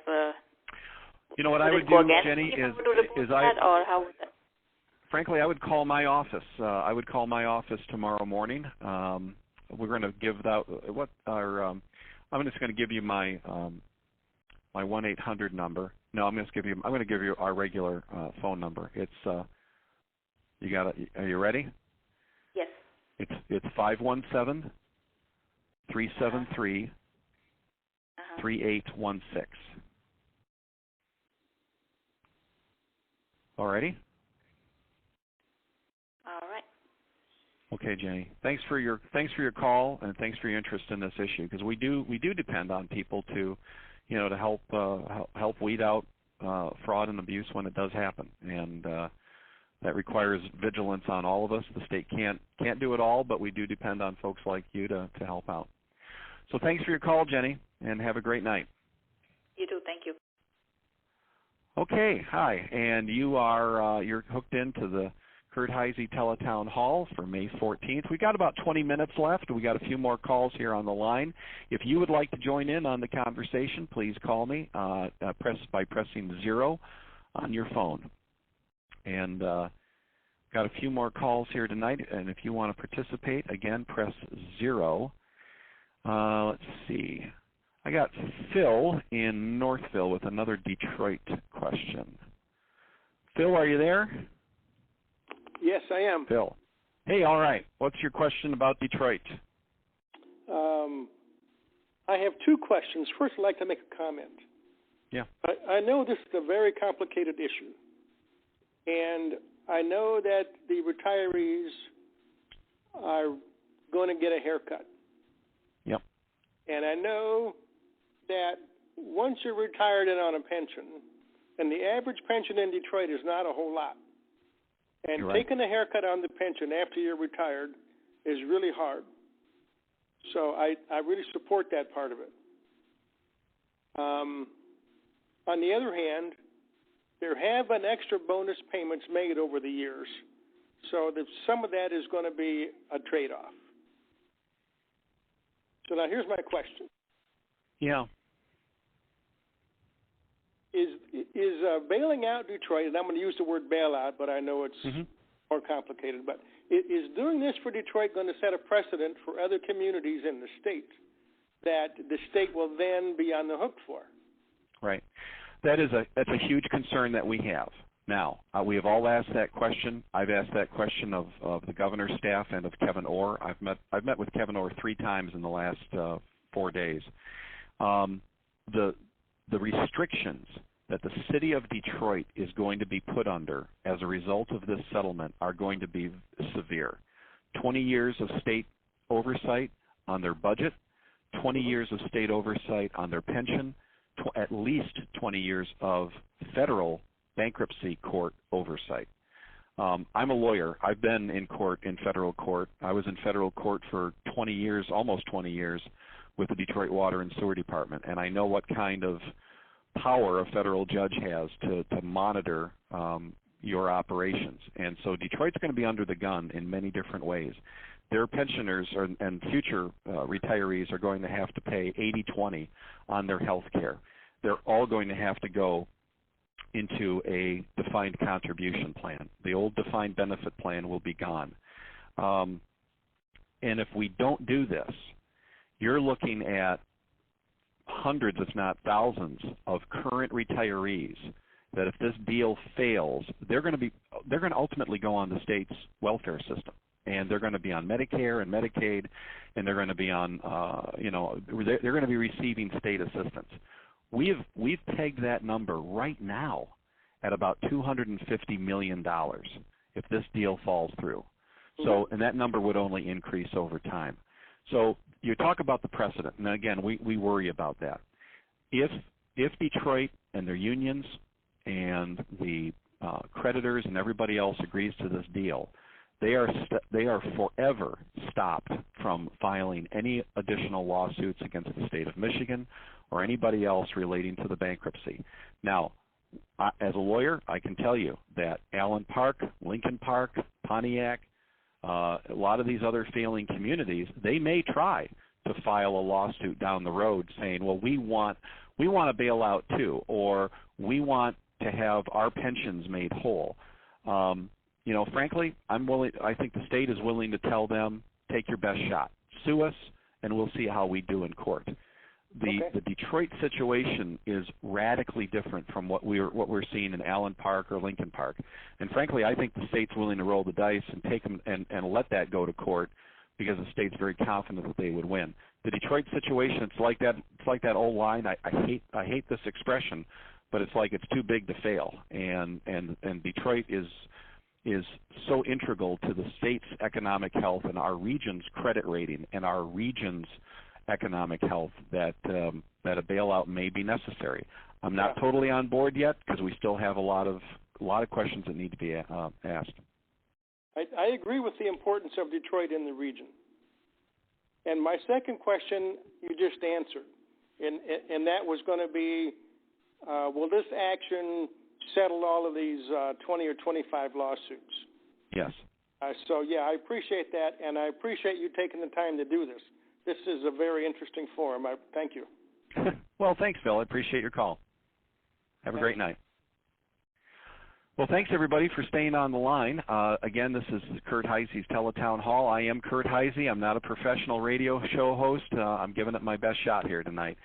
Speaker 1: what I would do, Jenny, is
Speaker 7: or how would that?
Speaker 1: Frankly, I would call my office. I would call my office tomorrow morning. We're going to give out I'm just going to give you my my 1-800 number. No, I'm going to give you our regular phone number. It's you got it. Are you ready?
Speaker 7: Yes.
Speaker 1: It's 517-373-3816. All righty.
Speaker 7: All right.
Speaker 1: Okay, Jenny. Thanks for your call, and thanks for your interest in this issue, because we do depend on people to to help weed out fraud and abuse when it does happen, and that requires vigilance on all of us. The state can't do it all, but we do depend on folks like you to help out. So thanks for your call, Jenny, and have a great night.
Speaker 7: You too. Thank you.
Speaker 1: Okay, hi, and you're hooked into the Kurt Heise Teletown Hall for May 14th. We got about 20 minutes left. We got a few more calls here on the line. If you would like to join in on the conversation, please call me by pressing 0 on your phone. And got a few more calls here tonight, and if you want to participate, again, press 0. Let's see. I got Phil in Northville with another Detroit question. Phil, are you there?
Speaker 8: Yes, I am.
Speaker 1: Phil. Hey, all right. What's your question about Detroit?
Speaker 8: I have two questions. First, I'd like to make a comment.
Speaker 1: Yeah.
Speaker 8: I know this is a very complicated issue, and I know that the retirees are going to get a haircut.
Speaker 1: Yep.
Speaker 8: And I know that once you're retired and on a pension, and the average pension in Detroit is not a whole lot, and taking a haircut on the pension after you're retired is really hard. So I really support that part of it. On the other hand, there have been extra bonus payments made over the years, so that some of that is going to be a trade-off. So now here's my question.
Speaker 1: Yeah.
Speaker 8: Is bailing out Detroit, and I'm going to use the word bailout, but I know it's more complicated, but is doing this for Detroit going to set a precedent for other communities in the state that the state will then be on the hook for?
Speaker 1: Right. That's a huge concern that we have. Now, we have all asked that question. I've asked that question of the governor's staff and of Kevin Orr. I've met with Kevin Orr 3 times in the last 4 days. The restrictions that the city of Detroit is going to be put under as a result of this settlement are going to be severe. 20 years of state oversight on their budget, 20 years of state oversight on their pension, at least 20 years of federal bankruptcy court oversight. I'm a lawyer. I've been in federal court. I was in federal court for 20 years, almost 20 years, with the Detroit Water and Sewer Department, and I know what kind of power a federal judge has to monitor your operations. And so Detroit's going to be under the gun in many different ways. Their pensioners and future retirees are going to have to pay 80-20 on their health care. They're all going to have to go into a defined contribution plan. The old defined benefit plan will be gone. And if we don't do this, you're looking at hundreds, if not thousands, of current retirees that if this deal fails, they're going to ultimately go on the state's welfare system, and they're going to be on Medicare and Medicaid, and they're going to be on they're going to be receiving state assistance. We've pegged that number right now at about $250 million if this deal falls through. So, and that number would only increase over time. So you talk about the precedent, and again, we worry about that. If Detroit and their unions and the creditors and everybody else agrees to this deal, they are forever stopped from filing any additional lawsuits against the state of Michigan or anybody else relating to the bankruptcy. Now, as a lawyer, I can tell you that Allen Park, Lincoln Park, Pontiac, a lot of these other failing communities, they may try to file a lawsuit down the road saying, well, we want a bailout too, or we want to have our pensions made whole. Frankly, I think the state is willing to tell them, take your best shot. Sue us, and we'll see how we do in court. The Detroit situation is radically different from what we're seeing in Allen Park or Lincoln Park, and frankly, I think the state's willing to roll the dice and take them and let that go to court because the state's very confident that they would win. The Detroit situation, it's like that old line. I hate this expression, but it's like it's too big to fail, and Detroit is so integral to the state's economic health and our region's credit rating and our region's economic health that a bailout may be necessary. I'm not totally on board yet because we still have a lot of questions that need to be asked.
Speaker 8: I agree with the importance of Detroit in the region. And my second question you just answered, and that was going to be, will this action settle all of these 20 or 25 lawsuits?
Speaker 1: Yes.
Speaker 8: I appreciate that, and I appreciate you taking the time to do this. This is a very interesting forum. Thank you.
Speaker 1: Well, thanks, Phil. I appreciate your call. Have a great night. Well, thanks, everybody, for staying on the line. Again, this is Kurt Heisey's Teletown Hall. I am Kurt Heisey. I'm not a professional radio show host. I'm giving it my best shot here tonight.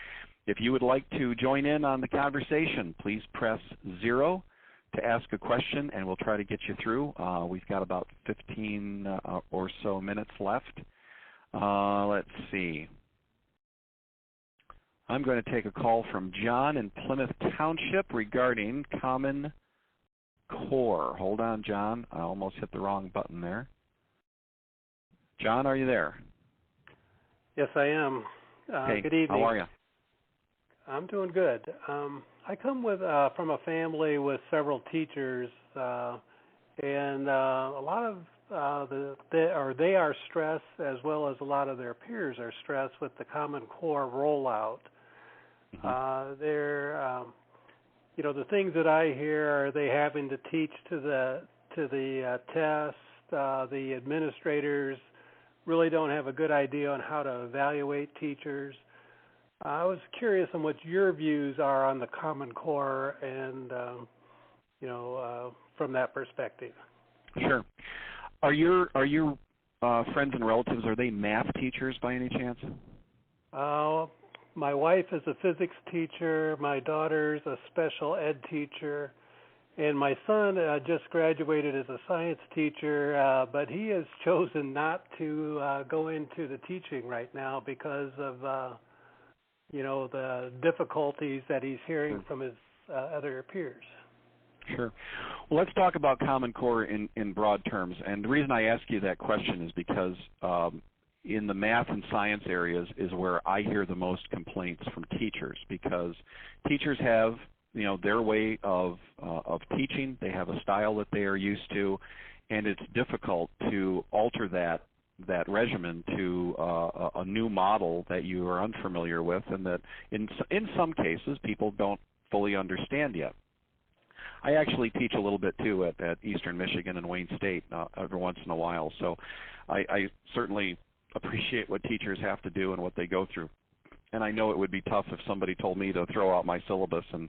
Speaker 1: If you would like to join in on the conversation, please press 0 to ask a question, and we'll try to get you through. We've got about 15 or so minutes left. Let's see. I'm going to take a call from John in Plymouth Township regarding Common Core. Hold on, John. I almost hit the wrong button there. John, are you there?
Speaker 9: Yes, I am.
Speaker 1: Hey,
Speaker 9: good evening.
Speaker 1: How are you?
Speaker 9: I'm doing good. I come from a family with several teachers, and a lot of they are stressed, as well as a lot of their peers are stressed with the Common Core rollout. The things that I hear are they having to teach to the test. The administrators really don't have a good idea on how to evaluate teachers. I was curious on what your views are on the Common Core, and from that perspective.
Speaker 1: Sure. Are your friends and relatives, are they math teachers by any chance?
Speaker 9: My wife is a physics teacher. My daughter's a special ed teacher. And my son just graduated as a science teacher, but he has chosen not to go into the teaching right now because of, the difficulties that he's hearing from his other peers.
Speaker 1: Sure. Well, let's talk about Common Core in broad terms. And the reason I ask you that question is because in the math and science areas is where I hear the most complaints from teachers, because teachers have their way of teaching. They have a style that they are used to, and it's difficult to alter that regimen to a new model that you are unfamiliar with, and that in some cases people don't fully understand yet. I actually teach a little bit too at Eastern Michigan and Wayne State every once in a while, so I certainly appreciate what teachers have to do and what they go through. And I know it would be tough if somebody told me to throw out my syllabus and,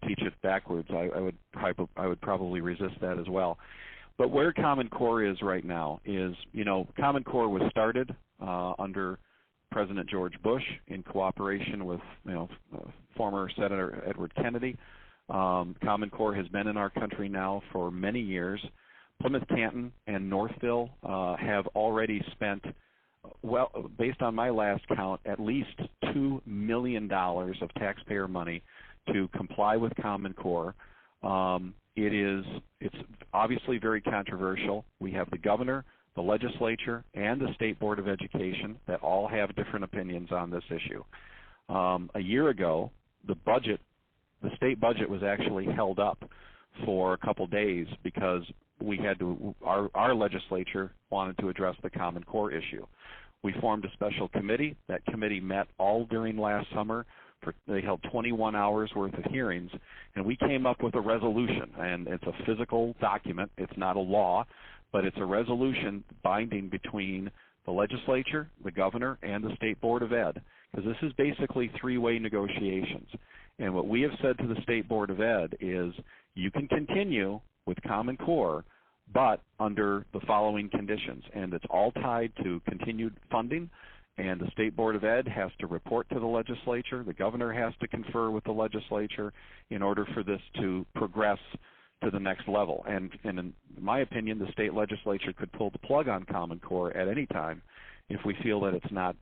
Speaker 1: teach it backwards. I would probably resist that as well. But where Common Core is right now is, Common Core was started under President George Bush in cooperation with, former Senator Edward Kennedy. Common Core has been in our country now for many years. Plymouth Canton and Northville have already spent, well, based on my last count, at least $2 million of taxpayer money to comply with Common Core. It's obviously very controversial. We have the governor, the legislature, and the State Board of Education that all have different opinions on this issue. A year ago, the state budget was actually held up for a couple days because we had to, our legislature wanted to address the Common Core issue. We formed a special committee. That committee met all during last summer. They held 21 hours worth of hearings, and we came up with a resolution, and it's a physical document. It's not a law, but it's a resolution binding between the legislature, the governor, and the State Board of Ed, because this is basically three-way negotiations. And what we have said to the State Board of Ed is you can continue with Common Core, but under the following conditions, and it's all tied to continued funding. And the State Board of Ed has to report to the legislature. The governor has to confer with the legislature in order for this to progress to the next level. And in my opinion, the state legislature could pull the plug on Common Core at any time if we feel that it's not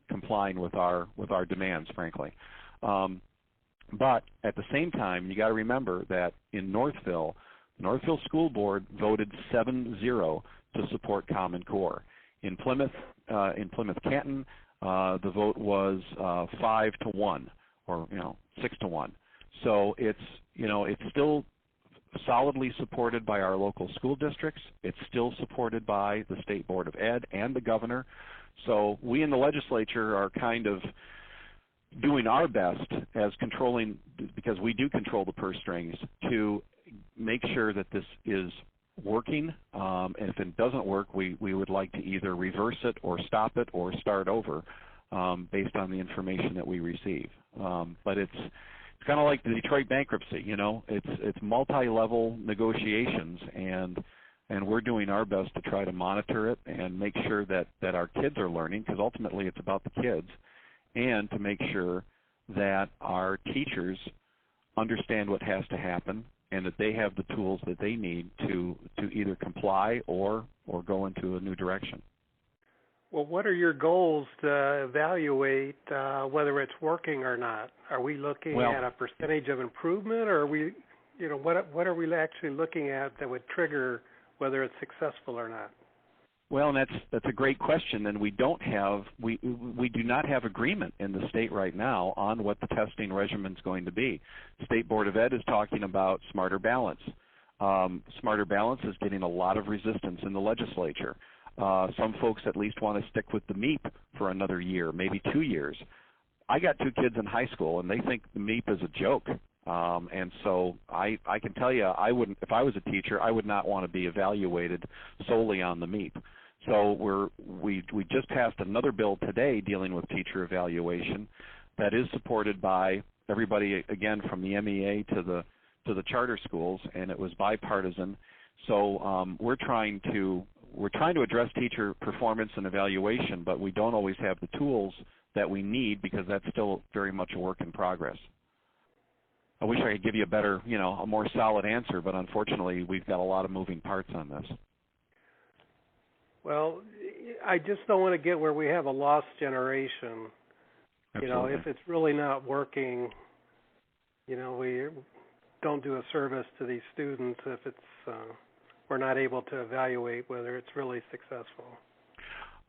Speaker 1: complying with our demands, frankly. But at the same time, you got to remember that in Northville, the Northville School Board voted 7-0 to support Common Core. In Plymouth Canton, the vote was 5-1, or 6-1. So it's still solidly supported by our local school districts. It's still supported by the State Board of Ed and the governor. So we in the legislature are kind of doing our best as controlling, because we do control the purse strings, to make sure that this is working, and if it doesn't work, we would like to either reverse it or stop it or start over based on the information that we receive. But it's kind of like the Detroit bankruptcy, it's multi-level negotiations, and we're doing our best to try to monitor it and make sure that our kids are learning, because ultimately it's about the kids, and to make sure that our teachers understand what has to happen and that they have the tools that they need to either comply or go into a new direction.
Speaker 9: Well, what are your goals to evaluate whether it's working or not? Are we looking at a percentage of improvement, or are we, what are we actually looking at that would trigger whether it's successful or not?
Speaker 1: Well, and that's a great question, and we do not have agreement in the state right now on what the testing regimen is going to be. The State Board of Ed is talking about Smarter Balance. Smarter Balance is getting a lot of resistance in the legislature. Some folks at least want to stick with the MEAP for another year, maybe 2 years. I got 2 kids in high school, and they think the MEAP is a joke. And so I can tell you, if I was a teacher, I would not want to be evaluated solely on the MEAP. So we just passed another bill today dealing with teacher evaluation that is supported by everybody, again, from the MEA to the charter schools, and it was bipartisan. So we're trying to address teacher performance and evaluation, but we don't always have the tools that we need, because that's still very much a work in progress. I wish I could give you a better, a more solid answer, but unfortunately we've got a lot of moving parts on this.
Speaker 9: Well, I just don't want to get where we have a lost generation.
Speaker 1: Absolutely.
Speaker 9: If it's really not working, we don't do a service to these students if it's we're not able to evaluate whether it's really successful.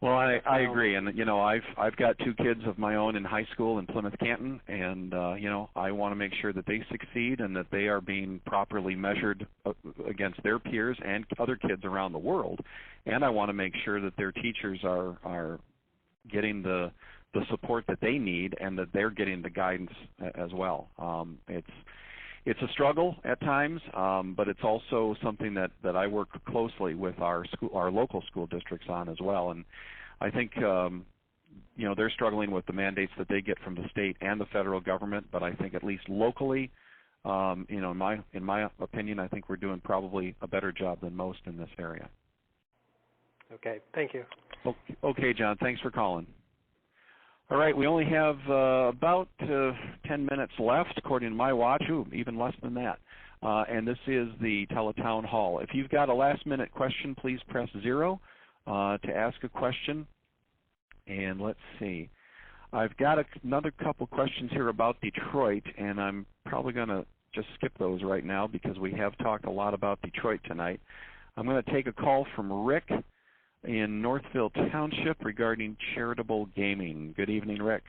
Speaker 1: Well, I agree, and I've got 2 kids of my own in high school in Plymouth Canton, and I want to make sure that they succeed and that they are being properly measured against their peers and other kids around the world, and I want to make sure that their teachers are getting the support that they need and that they're getting the guidance as well. It's a struggle at times, but it's also something that I work closely with our local school districts on as well. And I think they're struggling with the mandates that they get from the state and the federal government. But I think at least locally, in my opinion, I think we're doing probably a better job than most in this area.
Speaker 9: Okay, thank you.
Speaker 1: Okay, John, thanks for calling. All right, we only have about 10 minutes left, according to my watch. Ooh, even less than that. And this is the Teletown Hall. If you've got a last-minute question, please press 0 to ask a question. And let's see. I've got another couple questions here about Detroit, and I'm probably going to just skip those right now because we have talked a lot about Detroit tonight. I'm going to take a call from Rick in Northville Township regarding charitable gaming. Good evening, Rick.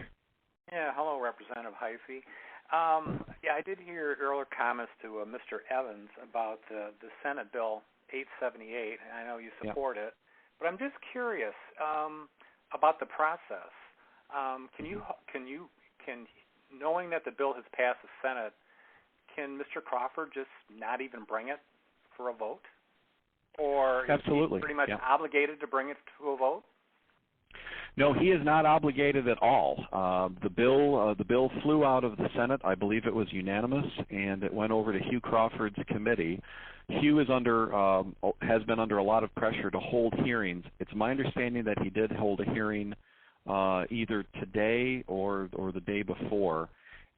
Speaker 10: Yeah, hello, Representative Heisey. I did hear earlier comments to Mr. Evans about the Senate Bill 878, and I know you support it, but I'm just curious about the process. Knowing that the bill has passed the Senate, can Mr. Crawford just not even bring it for a vote? Or
Speaker 1: Absolutely.
Speaker 10: Is he pretty much obligated to bring it to a vote?
Speaker 1: No, he is not obligated at all. The bill flew out of the Senate. I believe it was unanimous, and it went over to Hugh Crawford's committee. Hugh is has been under a lot of pressure to hold hearings. It's my understanding that he did hold a hearing either today or the day before,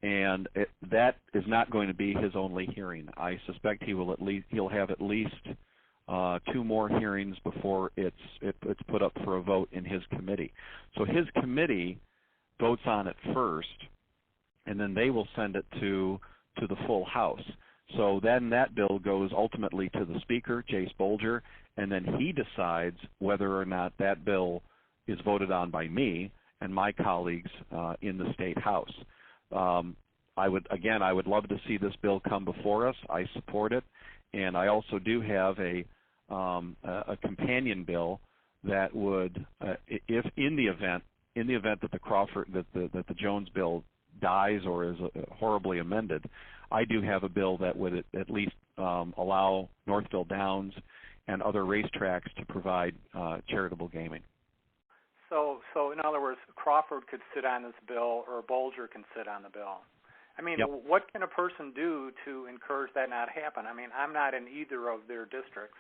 Speaker 1: and that is not going to be his only hearing. I suspect he'll have at least 2 more hearings before it's put up for a vote in his committee. So his committee votes on it first, and then they will send it to the full House. So then that bill goes ultimately to the Speaker, Jace Bolger, and then he decides whether or not that bill is voted on by me and my colleagues in the State House. I would love to see this bill come before us. I support it, and I also do have a companion bill that would, if in the event that the Jones bill dies or is horribly amended, I do have a bill that would at least allow Northville Downs and other racetracks to provide charitable gaming.
Speaker 10: So in other words, Crawford could sit on this bill, or Bolger can sit on the bill. I mean, What can a person do to encourage that not happen? I mean, I'm not in either of their districts.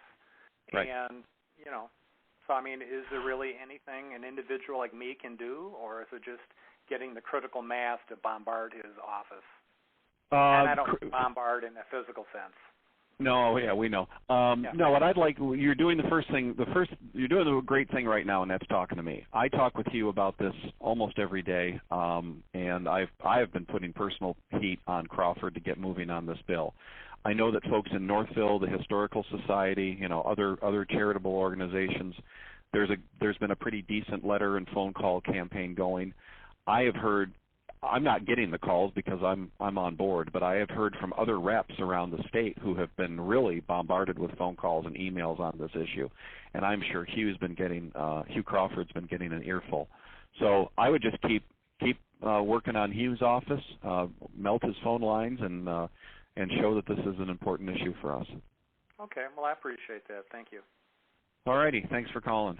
Speaker 1: Right.
Speaker 10: And, so I mean, is there really anything an individual like me can do, or is it just getting the critical mass to bombard his office? And I don't bombard in a physical sense.
Speaker 1: No, yeah, we know. No, what I'd like, you're doing you're doing a great thing right now, and that's talking to me. I talk with you about this almost every day, and I have been putting personal heat on Crawford to get moving on this bill. I know that folks in Northville, the Historical Society, other charitable organizations, there's been a pretty decent letter and phone call campaign going. I have heard, I'm not getting the calls because I'm on board, but I have heard from other reps around the state who have been really bombarded with phone calls and emails on this issue, and I'm sure Hugh Crawford's been getting an earful. So I would just keep working on Hugh's office, melt his phone lines, and show that this is an important issue for us.
Speaker 10: Okay, well, I appreciate that. Thank you.
Speaker 1: All righty, thanks for calling.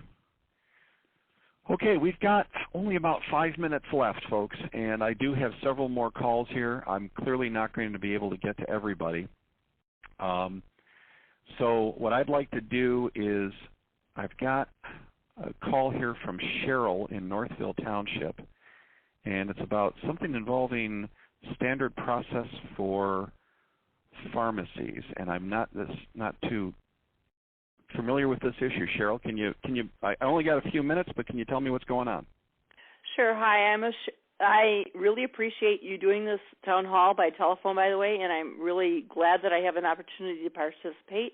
Speaker 1: Okay, we've got only about 5 minutes left, folks, and I do have several more calls here. I'm clearly not going to be able to get to everybody. So what I'd like to do is, I've got a call here from Cheryl in Northville Township, and it's about something involving standard process for pharmacies, and I'm not too familiar with this issue. Cheryl, can you? I only got a few minutes, but can you tell me what's going on?
Speaker 11: Sure. Hi, I really appreciate you doing this town hall by telephone, by the way, and I'm really glad that I have an opportunity to participate.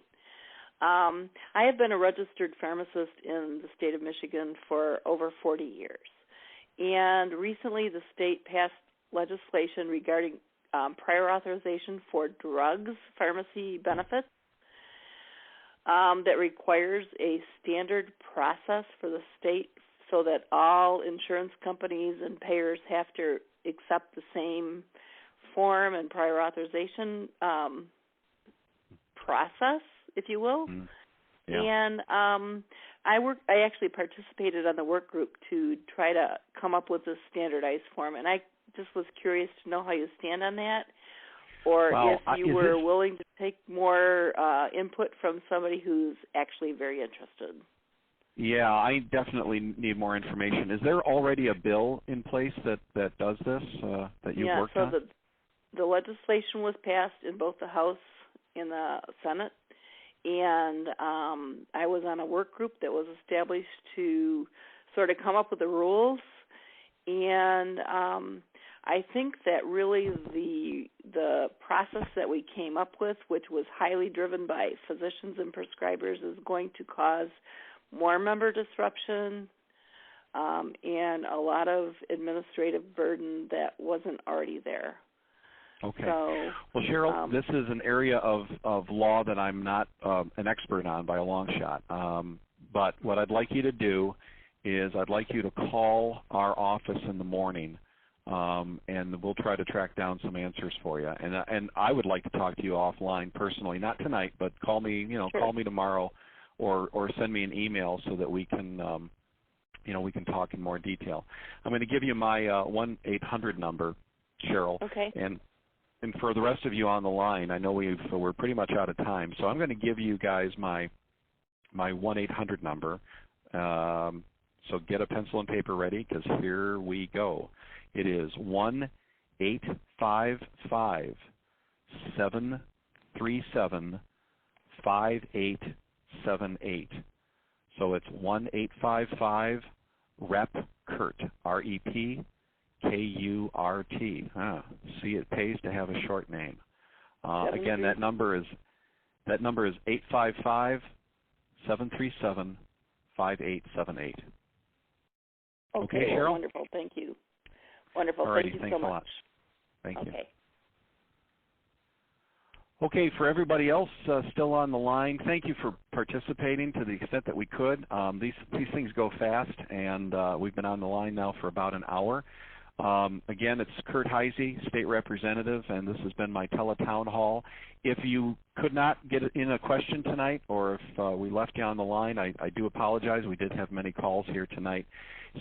Speaker 11: I have been a registered pharmacist in the state of Michigan for over 40 years, and recently the state passed legislation regarding prior authorization for drugs, pharmacy benefits, that requires a standard process for the state so that all insurance companies and payers have to accept the same form and prior authorization process, if you will.
Speaker 1: Mm. Yeah.
Speaker 11: And I actually participated on the work group to try to come up with a standardized form, and I just was curious to know how you stand on that, or if you were willing to take more input from somebody who's actually very interested.
Speaker 1: Yeah, I definitely need more information. Is there already a bill in place that does this that you've worked on?
Speaker 11: Yeah, so the legislation was passed in both the House and the Senate, and I was on a work group that was established to sort of come up with the rules, and I think that really the process that we came up with, which was highly driven by physicians and prescribers, is going to cause more member disruption and a lot of administrative burden that wasn't already there.
Speaker 1: Okay.
Speaker 11: So,
Speaker 1: well, Cheryl, this is an area of law that I'm not an expert on by a long shot. But what I'd like you to do is I'd like you to call our office in the morning, and we'll try to track down some answers for you. And I would like to talk to you offline personally, not tonight, but call me,
Speaker 11: Sure.
Speaker 1: Call me tomorrow. Or send me an email so that we can, we can talk in more detail. I'm going to give you my 1-800 number, Cheryl.
Speaker 11: Okay.
Speaker 1: And for the rest of you on the line, I know we're pretty much out of time, so I'm going to give you guys my 1-800 number. So get a pencil and paper ready, because here we go. It is 1-855-737-5878. So it's 1-855-REP-KURT, R-E-P-K-U-R-T. See, it pays to have a short name. Again, that number is 855-737-5878. Okay, Cheryl?
Speaker 11: Wonderful. Thank you. Wonderful.
Speaker 1: Alrighty,
Speaker 11: Thank you
Speaker 1: thanks
Speaker 11: so much.
Speaker 1: a lot. Thank you.
Speaker 11: Okay.
Speaker 1: Okay, for everybody else still on the line, thank you for participating to the extent that we could. These things go fast, and we've been on the line now for about an hour. Again, it's Kurt Heisey, State Representative, and this has been my Teletown Hall. If you could not get in a question tonight, or if we left you on the line, I do apologize. We did have many calls here tonight.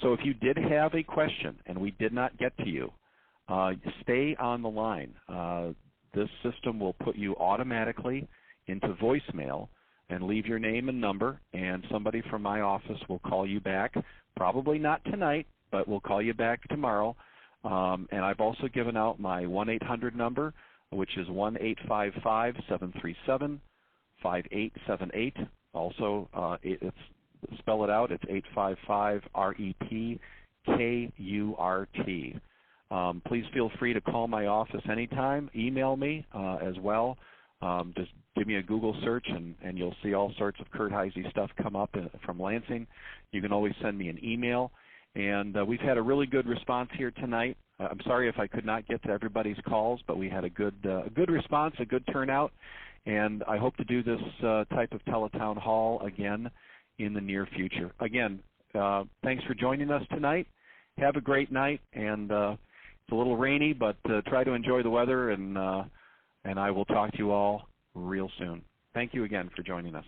Speaker 1: So if you did have a question and we did not get to you, stay on the line. This system will put you automatically into voicemail and leave your name and number, and somebody from my office will call you back. Probably not tonight, but we'll call you back tomorrow. And I've also given out my 1-800 number, which is 1-855-737-5878. Also, spell it out. It's 855-REPKURT. Please feel free to call my office anytime. Email me as well. Just give me a Google search, and you'll see all sorts of Kurt Heisey stuff come up from Lansing. You can always send me an email. And we've had a really good response here tonight. I'm sorry if I could not get to everybody's calls, but we had a good response, a good turnout. And I hope to do this type of Teletown Hall again in the near future. Again, thanks for joining us tonight. Have a great night, and it's a little rainy, but try to enjoy the weather, and I will talk to you all real soon. Thank you again for joining us.